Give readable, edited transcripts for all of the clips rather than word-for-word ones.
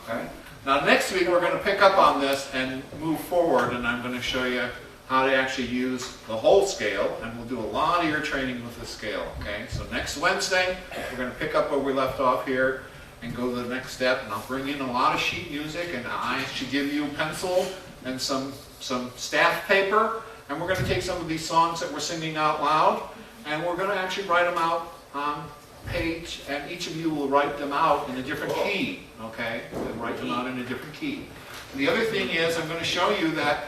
Okay? Now next week we're going to pick up on this and move forward, and I'm going to show you how to actually use the whole scale, and we'll do a lot of your training with the scale. Okay? So next Wednesday we're going to pick up where we left off here and go to the next step, and I'll bring in a lot of sheet music, and I should give you a pencil and some staff paper, and we're going to take some of these songs that we're singing out loud, and we're going to actually write them out on page, and each of you will write them out in a different key, okay? And write them out in a different key. And the other thing is, I'm going to show you that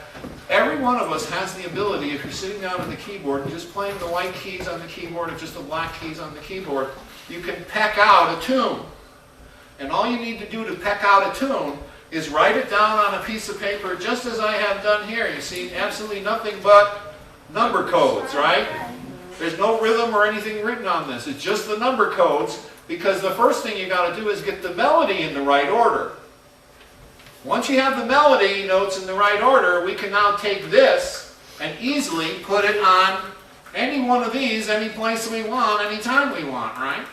every one of us has the ability, if you're sitting down at the keyboard and just playing the white keys on the keyboard or just the black keys on the keyboard, you can peck out a tune. And all you need to do to peck out a tune is write it down on a piece of paper, just as I have done here. You see absolutely nothing but number codes, right? There's no rhythm or anything written on this. It's just the number codes, because the first thing you got to do is get the melody in the right order. Once you have the melody notes in the right order, we can now take this and easily put it on any one of these, any place we want, anytime we want, right?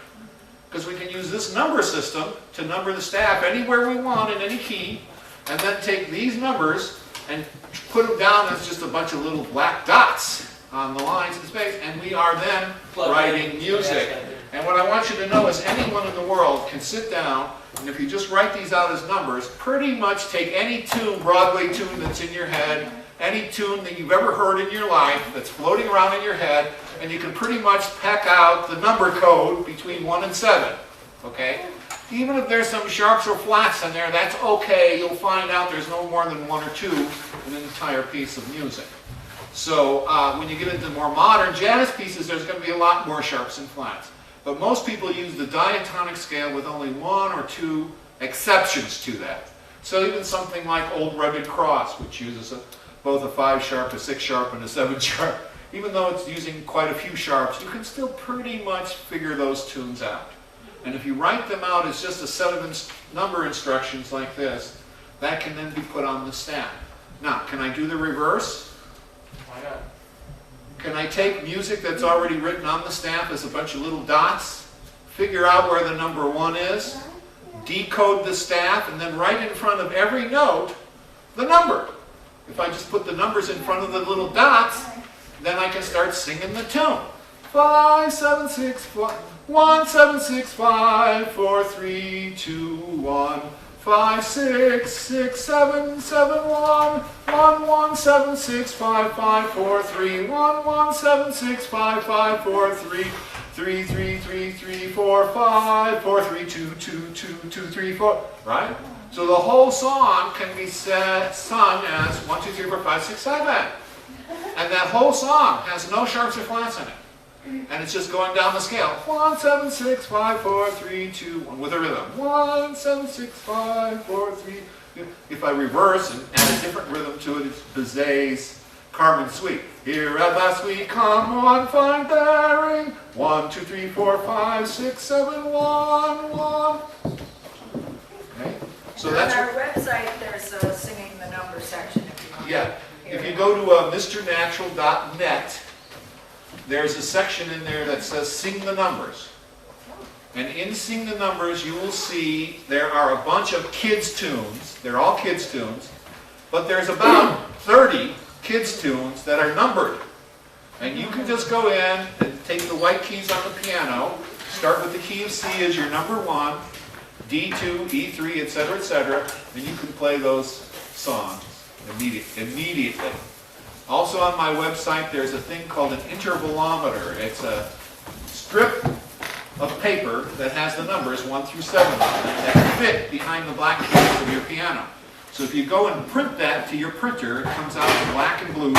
Because we can use this number system to number the staff anywhere we want in any key, and then take these numbers and put them down as just a bunch of little black dots on the lines in space, and we are then writing music. And what I want you to know is anyone in the world can sit down, and if you just write these out as numbers, pretty much take any tune, Broadway tune that's in your head, any tune that you've ever heard in your life that's floating around in your head, and you can pretty much peck out the number code between 1 and 7. Okay? Even if there's some sharps or flats in there, that's okay. You'll find out there's no more than 1 or 2 in an entire piece of music. So when you get into more modern jazz pieces, there's going to be a lot more sharps and flats. But most people use the diatonic scale with only 1 or 2 exceptions to that. So even something like Old Rugged Cross, which uses both a 5 sharp, a 6 sharp, and a 7 sharp, even though it's using quite a few sharps, you can still pretty much figure those tunes out. And if you write them out as just a set of number instructions like this, that can then be put on the staff. Now, can I do the reverse? Why not? Can I take music that's already written on the staff as a bunch of little dots, figure out where the number 1 is, decode the staff, and then right in front of every note, the number? If I just put the numbers in front of the little dots, then I can start singing the tune. 5, 7, 6, 1, 7, 6, 5, 4, 3, 2, 1. 5, 6, 6, 7, 7, 1, 1, 1, 7, 6, 5, 5, 4, 3, 1, 1, 7, 6, 5, 5, 4, 3, 3, 3, 3, 3, 4, 5, 4, 3, 2, 2, 2, 2, 3, 4, right? So the whole song can be sung as 1, 2, 3, 4, 5, 6, 7. And that whole song has no sharps or flats in it. And it's just going down the scale. 1, 7, 6, 5, 4, 3, 2, 1 with a rhythm. 1, 7, 6, 5, 4, 3. If I reverse and add a different rhythm to it, it's Bizet's Carmen Suite. Here at last we come on fine bearing. 1, 2, 3, 4, 5, 6, 7, 1, 1. Okay? So that's on our website, there's a singing the number section. If you want yeah. to If you go to mrnatural.net, there's a section in there that says Sing the Numbers. And in Sing the Numbers, you will see there are a bunch of kids' tunes. They're all kids' tunes. But there's about 30 kids' tunes that are numbered. And you can just go in and take the white keys on the piano, start with the key of C as your number 1, D2, E3, etc., and you can play those songs immediately. Also on my website, there's a thing called an intervalometer. It's a strip of paper that has the numbers 1 through 7 on it that fit behind the black keys of your piano. So if you go and print that to your printer, it comes out in black and blue,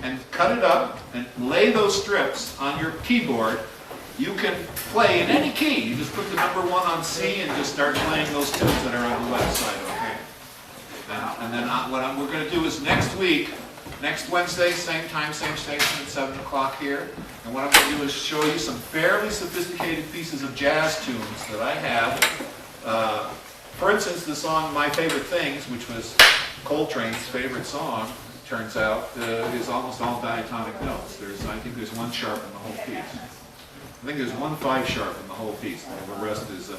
and cut it up and lay those strips on your keyboard. You can play in any key. You just put the number 1 on C and just start playing those tunes that are on the website, okay? And then what we're going to do is next week, next Wednesday, same time, same station at 7 o'clock here. And what I'm going to do is show you some fairly sophisticated pieces of jazz tunes that I have. For instance, the song My Favorite Things, which was Coltrane's favorite song, turns out, is almost all diatonic notes. I think there's 1 sharp in the whole piece. I think there's 1 5 sharp in the whole piece. And the rest is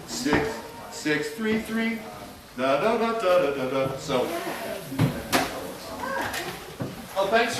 6, 6, 3, 3, Da da da da da da da. So, oh, thanks.